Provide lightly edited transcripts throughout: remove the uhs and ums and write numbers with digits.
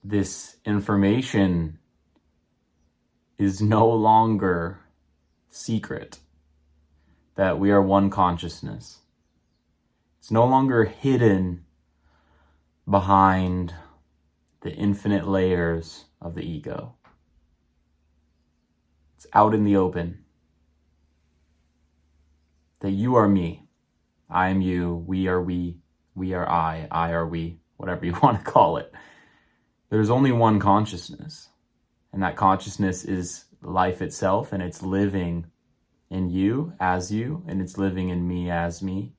this information is no longer secret, that we are one consciousness. It's no longer hidden behind the infinite layers of the ego. It's out in the open. That you are me, I am you, we are I are we, whatever you want to call it. There's only one consciousness, and that consciousness is life itself, and it's living in you, and it's living in me as me.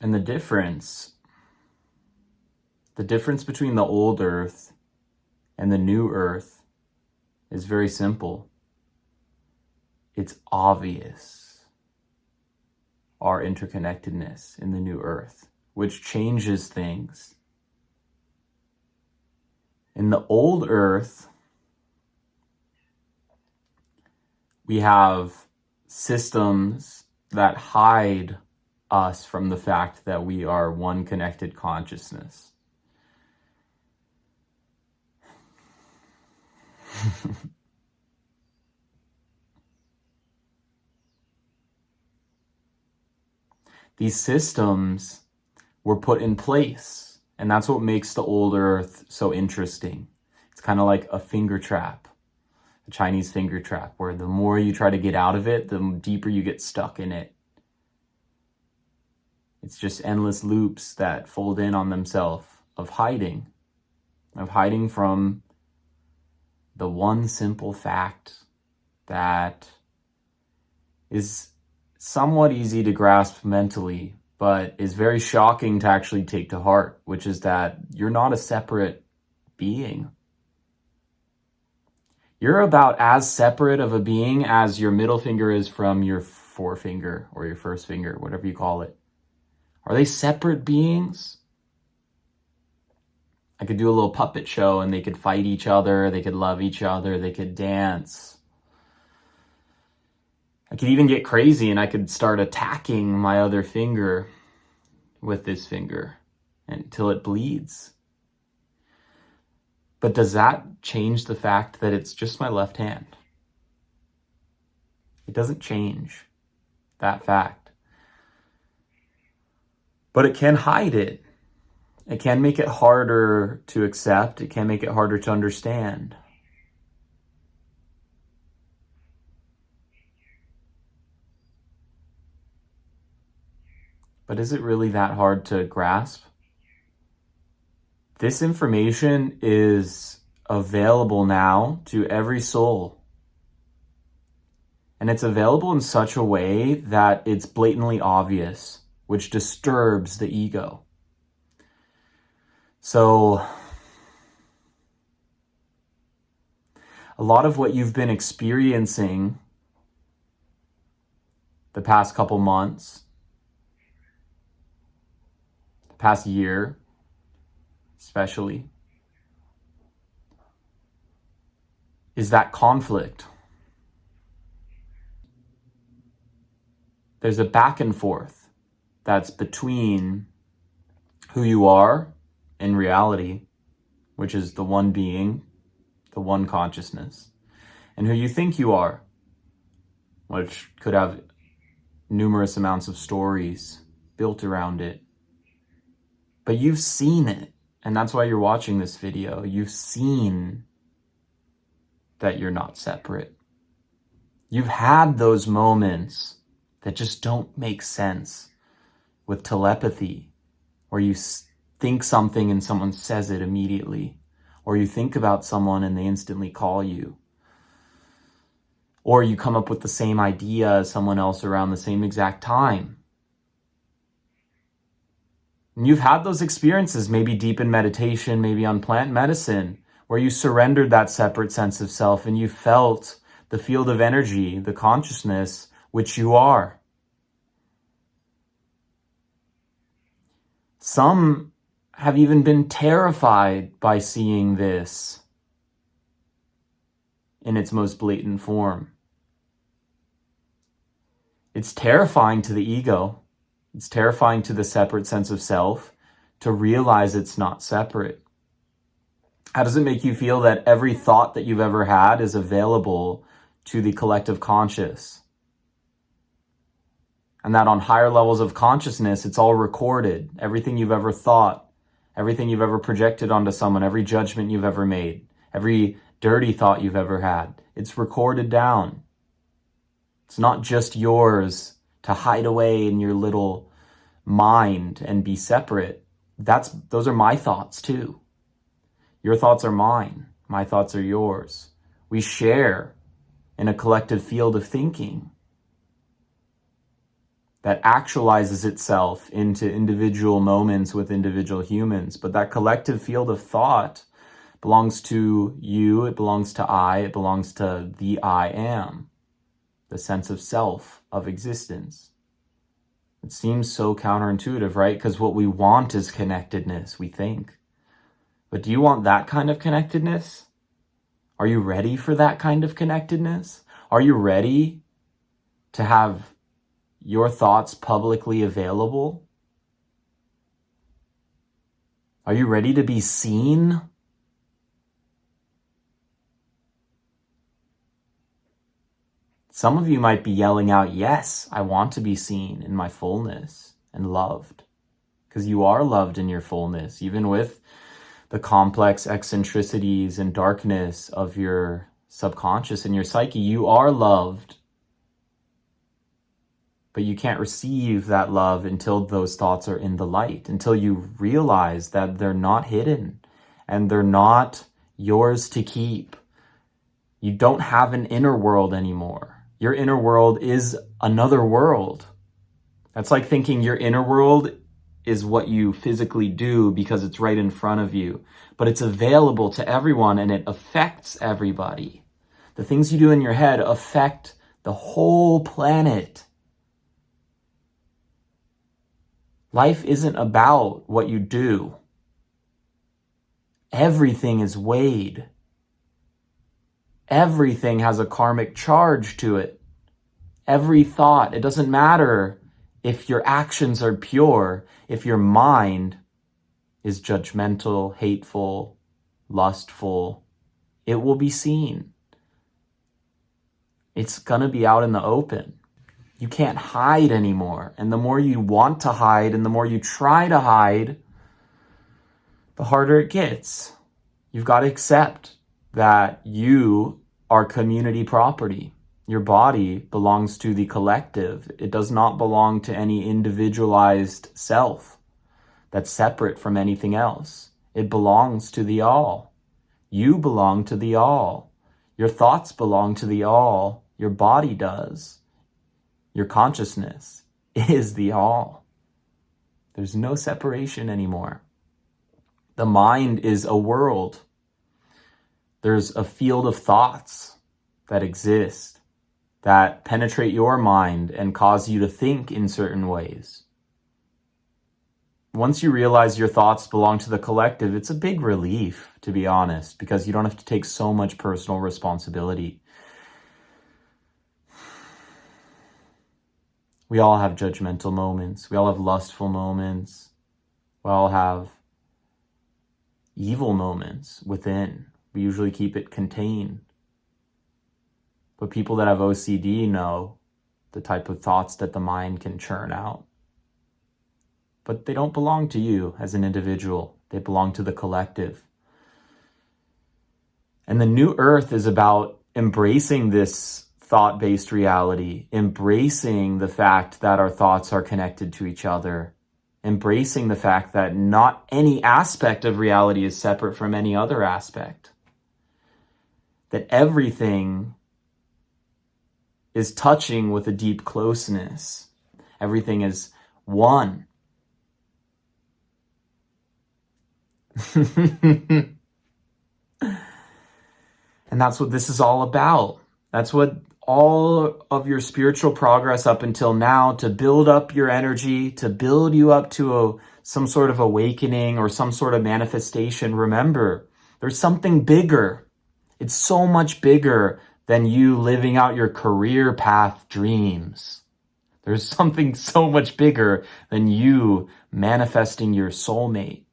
And the difference between the old earth and the new earth is very simple. It's obvious, our interconnectedness in the new earth, which changes things. In the old earth, we have systems that hide us from the fact that we are one connected consciousness. These systems were put in place, and that's what makes the old earth so interesting. It's kind of like a finger trap, a Chinese finger trap, where the more you try to get out of it, the deeper you get stuck in it. It's just endless loops that fold in on themselves of hiding from the one simple fact that is somewhat easy to grasp mentally, but is very shocking to actually take to heart, which is that you're not a separate being. You're about as separate of a being as your middle finger is from your forefinger or your first finger, whatever you call it. Are they separate beings? I could do a little puppet show and they could fight each other, they could love each other, they could dance. I could even get crazy and I could start attacking my other finger with this finger until it bleeds. But does that change the fact that it's just my left hand? It doesn't change that fact. But it can hide it. It can make it harder to accept. It can make it harder to understand. But is it really that hard to grasp? This information is available now to every soul. And it's available in such a way that it's blatantly obvious, which disturbs the ego. So, a lot of what you've been experiencing the past couple months, the past year, especially, is that conflict. There's a back and forth that's between who you are in reality, which is the one being, the one consciousness, and who you think you are, which could have numerous amounts of stories built around it. But you've seen it, and that's why you're watching this video. You've seen that you're not separate. You've had those moments that just don't make sense with telepathy, where you think something and someone says it immediately, or you think about someone and they instantly call you, or you come up with the same idea as someone else around the same exact time. And you've had those experiences, maybe deep in meditation, maybe on plant medicine, where you surrendered that separate sense of self and you felt the field of energy, the consciousness, which you are. Some have even been terrified by seeing this in its most blatant form. It's terrifying to the ego. It's terrifying to the separate sense of self to realize it's not separate. How does it make you feel that every thought that you've ever had is available to the collective conscious? And that on higher levels of consciousness, it's all recorded. Everything you've ever thought, everything you've ever projected onto someone, every judgment you've ever made, every dirty thought you've ever had, it's recorded down. It's not just yours to hide away in your little mind and be separate. Those are my thoughts too. Your thoughts are mine. My thoughts are yours. We share in a collective field of thinking that actualizes itself into individual moments with individual humans. But that collective field of thought belongs to you, it belongs to I, it belongs to the I am, the sense of self, of existence. It seems so counterintuitive, right? Because what we want is connectedness, we think. But do you want that kind of connectedness? Are you ready for that kind of connectedness? Are you ready to have your thoughts publicly available? Are you ready to be seen? Some of you might be yelling out, yes, I want to be seen in my fullness and loved. Because you are loved in your fullness, even with the complex eccentricities and darkness of your subconscious and your psyche. You are loved. But you can't receive that love until those thoughts are in the light, until you realize that they're not hidden and they're not yours to keep. You don't have an inner world anymore. Your inner world is another world. That's like thinking your inner world is what you physically do because it's right in front of you, but it's available to everyone and it affects everybody. The things you do in your head affect the whole planet. Life isn't about what you do. Everything is weighed. Everything has a karmic charge to it. Every thought, it doesn't matter if your actions are pure, if your mind is judgmental, hateful, lustful, it will be seen. It's gonna be out in the open. You can't hide anymore. And the more you want to hide and the more you try to hide, the harder it gets. You've got to accept that you are community property. Your body belongs to the collective. It does not belong to any individualized self that's separate from anything else. It belongs to the all. You belong to the all. Your thoughts belong to the all. Your body does. Your consciousness is the all. There's no separation anymore. The mind is a world. There's a field of thoughts that exist that penetrate your mind and cause you to think in certain ways. Once you realize your thoughts belong to the collective, it's a big relief, to be honest, because you don't have to take so much personal responsibility. We all have judgmental moments. We all have lustful moments. We all have evil moments within. We usually keep it contained. But people that have OCD know the type of thoughts that the mind can churn out. But they don't belong to you as an individual. They belong to the collective. And the new earth is about embracing this thought-based reality, embracing the fact that our thoughts are connected to each other, embracing the fact that not any aspect of reality is separate from any other aspect, that everything is touching with a deep closeness. Everything is one. And that's what this is all about. That's what all of your spiritual progress up until now, to build up your energy, to build you up to some sort of awakening or some sort of manifestation. Remember, there's something bigger. It's so much bigger than you living out your career path dreams. There's something so much bigger than you manifesting your soulmate.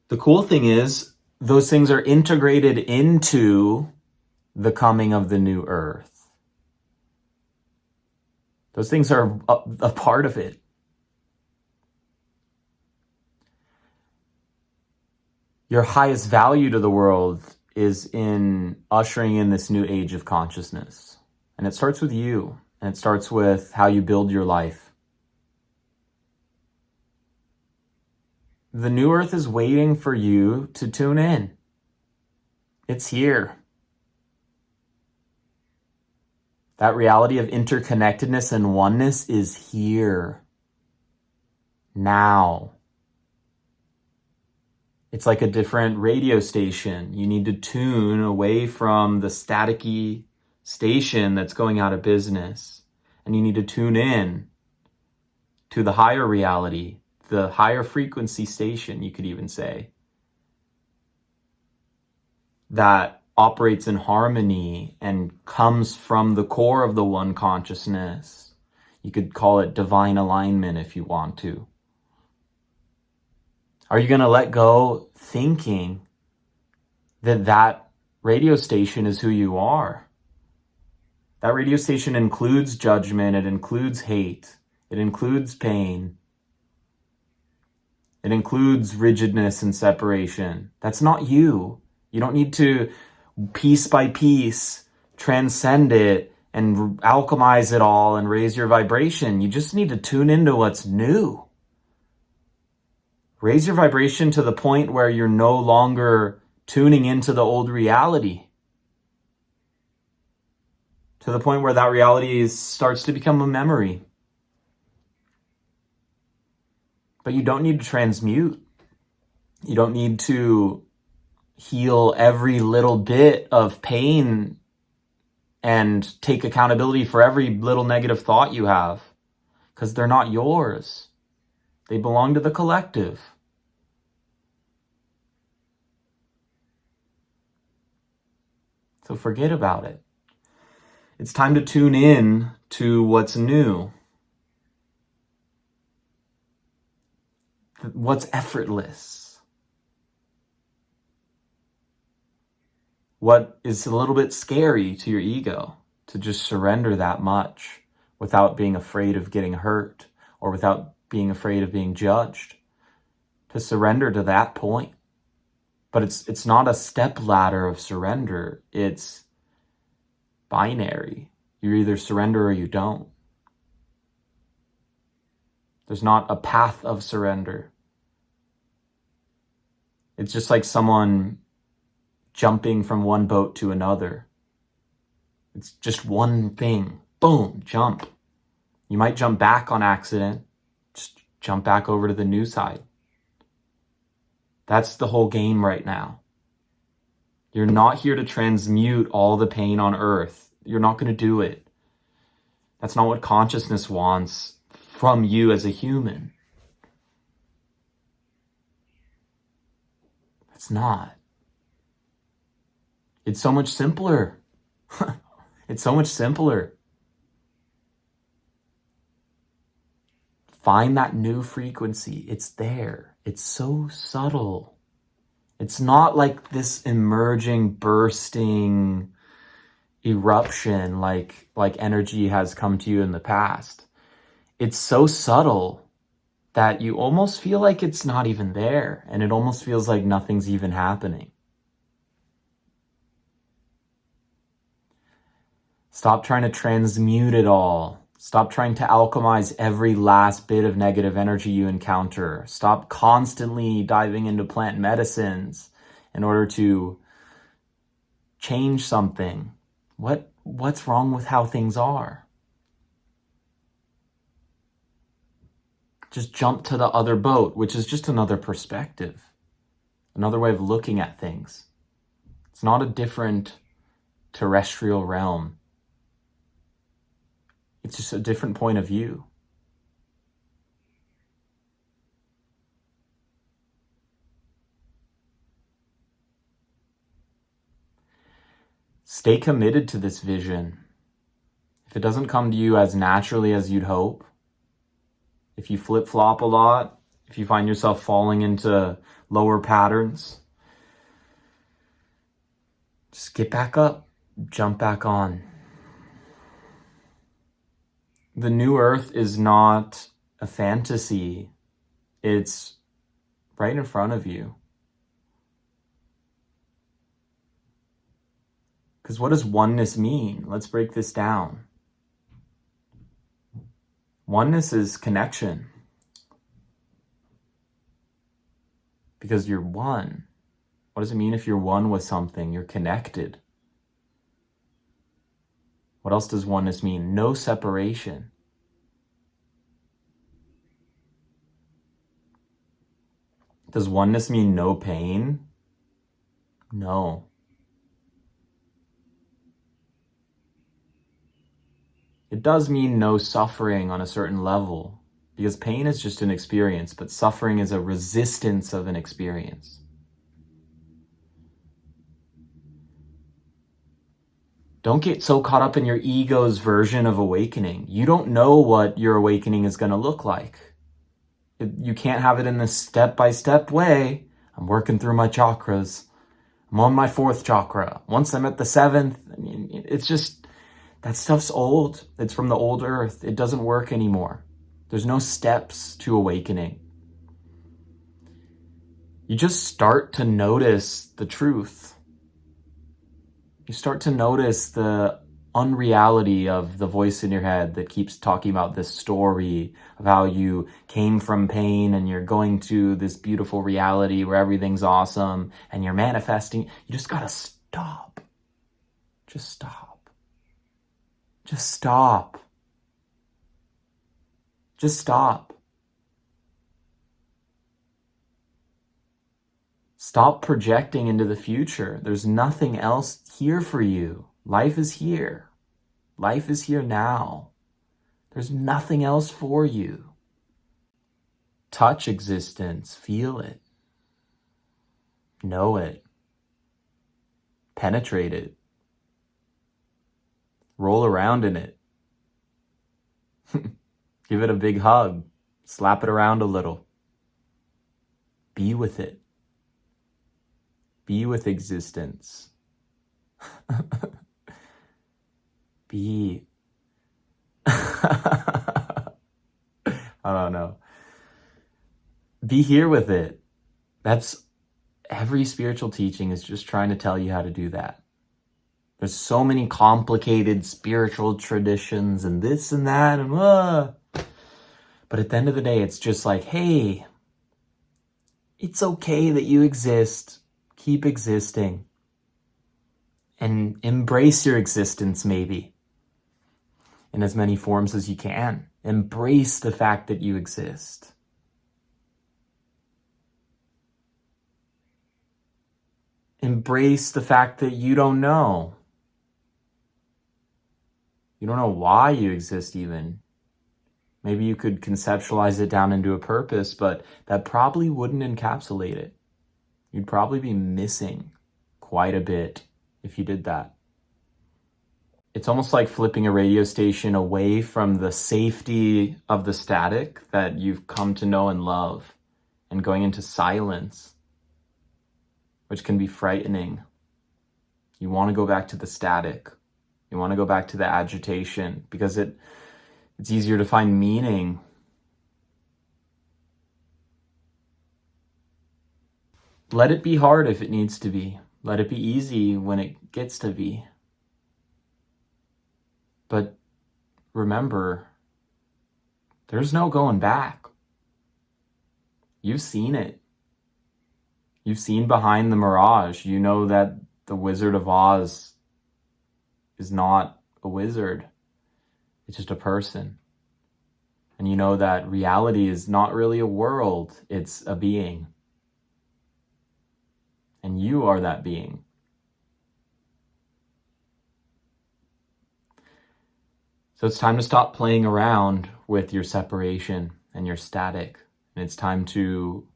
The cool thing is, those things are integrated into the coming of the new earth. Those things are a part of it. Your highest value to the world is in ushering in this new age of consciousness. And it starts with you. And it starts with how you build your life. The new earth is waiting for you to tune in. It's here. That reality of interconnectedness and oneness is here. Now. It's like a different radio station. You need to tune away from the staticky station that's going out of business. And you need to tune in to the higher reality, the higher frequency station, you could even say, that operates in harmony and comes from the core of the one consciousness. You could call it divine alignment if you want to. Are you going to let go thinking that that radio station is who you are? That radio station includes judgment, it includes hate, it includes pain, it includes rigidness and separation. That's not you. You don't need to, piece by piece, transcend it and alchemize it all and raise your vibration. You just need to tune into what's new. Raise your vibration to the point where you're no longer tuning into the old reality. To the point where that reality starts to become a memory. But you don't need to transmute. You don't need to heal every little bit of pain and take accountability for every little negative thought you have. Because they're not yours. They belong to the collective. So forget about it. It's time to tune in to what's new. What's effortless. What is a little bit scary to your ego, to just surrender that much without being afraid of getting hurt or without being afraid of being judged, to surrender to that point. But it's not a step ladder of surrender. It's binary. You either surrender or you don't. There's not a path of surrender. It's just like someone jumping from one boat to another. It's just one thing. Boom, jump. You might jump back on accident. Just jump back over to the new side. That's the whole game right now. You're not here to transmute all the pain on earth. You're not going to do it. That's not what consciousness wants from you as a human. It's not. It's so much simpler. It's so much simpler. Find that new frequency. It's there. It's so subtle. It's not like this emerging, bursting eruption like energy has come to you in the past. It's so subtle that you almost feel like it's not even there, and it almost feels like nothing's even happening. Stop trying to transmute it all. Stop trying to alchemize every last bit of negative energy you encounter. Stop constantly diving into plant medicines in order to change something. What's wrong with how things are? Just jump to the other boat, which is just another perspective, another way of looking at things. It's not a different terrestrial realm. It's just a different point of view. Stay committed to this vision. If it doesn't come to you as naturally as you'd hope, if you flip-flop a lot, If you find yourself falling into lower patterns, just get back up, jump back on. The new earth is not a fantasy. It's right in front of you. Because what does oneness mean? Let's break this down. Oneness is connection. Because you're one. What does it mean if you're one with something? You're connected. What else does oneness mean? No separation. Does oneness mean no pain? No. It does mean no suffering on a certain level, because pain is just an experience, but suffering is a resistance of an experience. Don't get so caught up in your ego's version of awakening. You don't know what your awakening is going to look like. You can't have it in this step-by-step way. I'm working through my chakras. I'm on my 4th chakra. Once I'm at the 7th, it's just, that stuff's old. It's from the old earth. It doesn't work anymore. There's no steps to awakening. You just start to notice the truth. You start to notice the unreality of the voice in your head that keeps talking about this story of how you came from pain and you're going to this beautiful reality where everything's awesome and you're manifesting. You just gotta stop. Just stop. Just stop. Just stop. Stop projecting into the future. There's nothing else here for you. Life is here. Life is here now. There's nothing else for you. Touch existence. Feel it. Know it. Penetrate it. Roll around in it. Give it a big hug. Slap it around a little. Be with it. Be with existence. Be. I don't know. Be here with it. That's every spiritual teaching is just trying to tell you how to do that. There's so many complicated spiritual traditions and this and that and but at the end of the day, it's just like, hey, it's okay that you exist. Keep existing. And embrace your existence, maybe, in as many forms as you can. Embrace the fact that you exist. Embrace the fact that you don't know. You don't know why you exist even. Maybe you could conceptualize it down into a purpose, but that probably wouldn't encapsulate it. You'd probably be missing quite a bit if you did that. It's almost like flipping a radio station away from the safety of the static that you've come to know and love and going into silence, which can be frightening. You want to go back to the static. You want to go back to the agitation because it's easier to find meaning. Let it be hard if it needs to be. Let it be easy when it gets to be. But remember, there's no going back. You've seen it. You've seen behind the mirage. You know that the Wizard of Oz is not a wizard. It's just a person. And you know that reality is not really a world. It's a being. And you are that being. So it's time to stop playing around with your separation and your static. And it's time to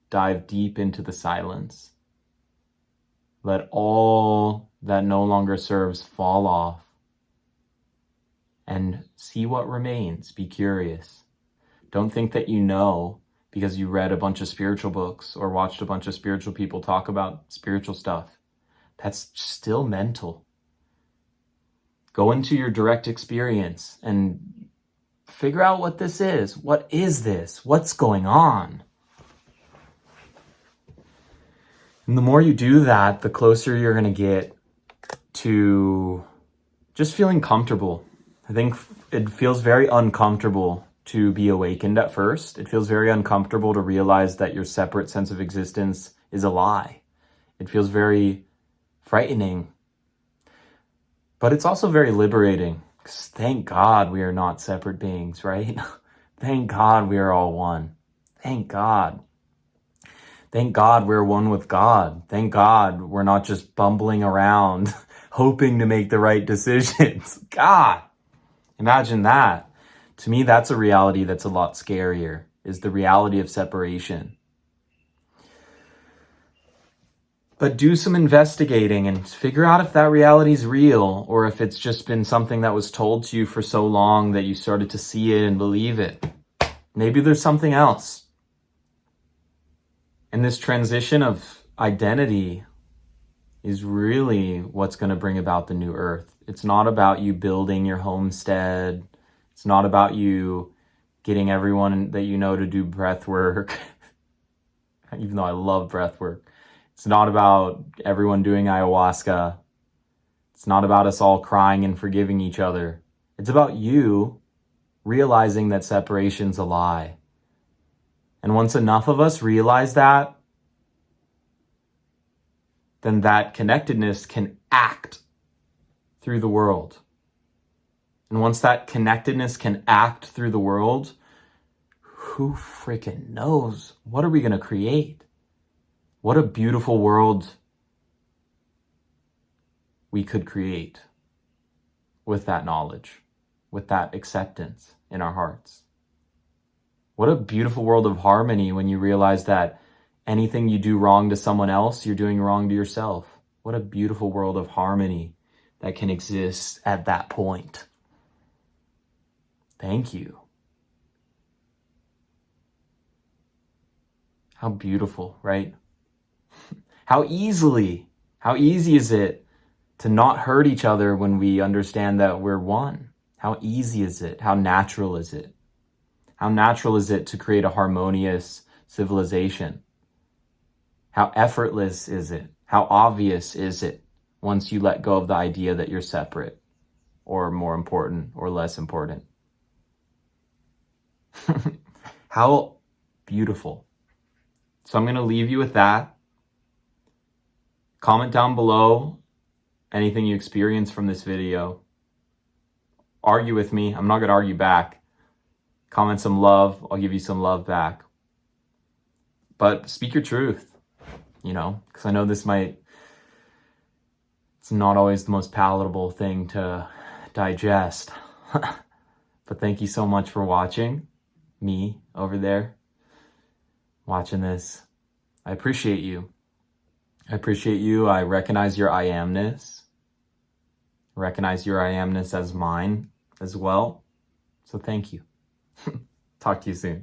dive deep into the silence. Let all that no longer serves fall off. And see what remains. Be curious. Don't think that you know, because you read a bunch of spiritual books or watched a bunch of spiritual people talk about spiritual stuff. That's still mental. Go into your direct experience and figure out what this is. What is this? What's going on? And the more you do that, the closer you're going to get to just feeling comfortable. I think it feels very uncomfortable to be awakened at first. It feels very uncomfortable to realize that your separate sense of existence is a lie. It feels very frightening. But it's also very liberating. 'Cause thank God we are not separate beings, right? Thank God we are all one. Thank God. Thank God we're one with God. Thank God we're not just bumbling around hoping to make the right decisions. God, imagine that. To me, that's a reality that's a lot scarier, is the reality of separation. But do some investigating and figure out if that reality is real, or if it's just been something that was told to you for so long that you started to see it and believe it. Maybe there's something else. And this transition of identity is really what's going to bring about the new earth. It's not about you building your homestead. It's not about you getting everyone that you know to do breath work, even though I love breath work. It's not about everyone doing ayahuasca. It's not about us all crying and forgiving each other. It's about you realizing that separation's a lie. And once enough of us realize that, then that connectedness can act through the world. And once that connectedness can act through the world, who freaking knows? What are we going to create? What a beautiful world we could create with that knowledge, with that acceptance in our hearts. What a beautiful world of harmony when you realize that anything you do wrong to someone else, you're doing wrong to yourself. What a beautiful world of harmony that can exist at that point. Thank you. How beautiful, right? How easy is it to not hurt each other when we understand that we're one? How easy is it? How natural is it? How natural is it to create a harmonious civilization? How effortless is it? How obvious is it once you let go of the idea that you're separate or more important or less important? How beautiful. So I'm going to leave you with that. Comment down below anything you experience from this video. Argue with me. I'm not going to argue back. Comment some love. I'll give you some love back. But speak your truth, because I know it's not always the most palatable thing to digest. But thank you so much for watching. Me over there watching this. I appreciate you. I recognize your I amness. Recognize your I amness as mine as well. So thank you. Talk to you soon.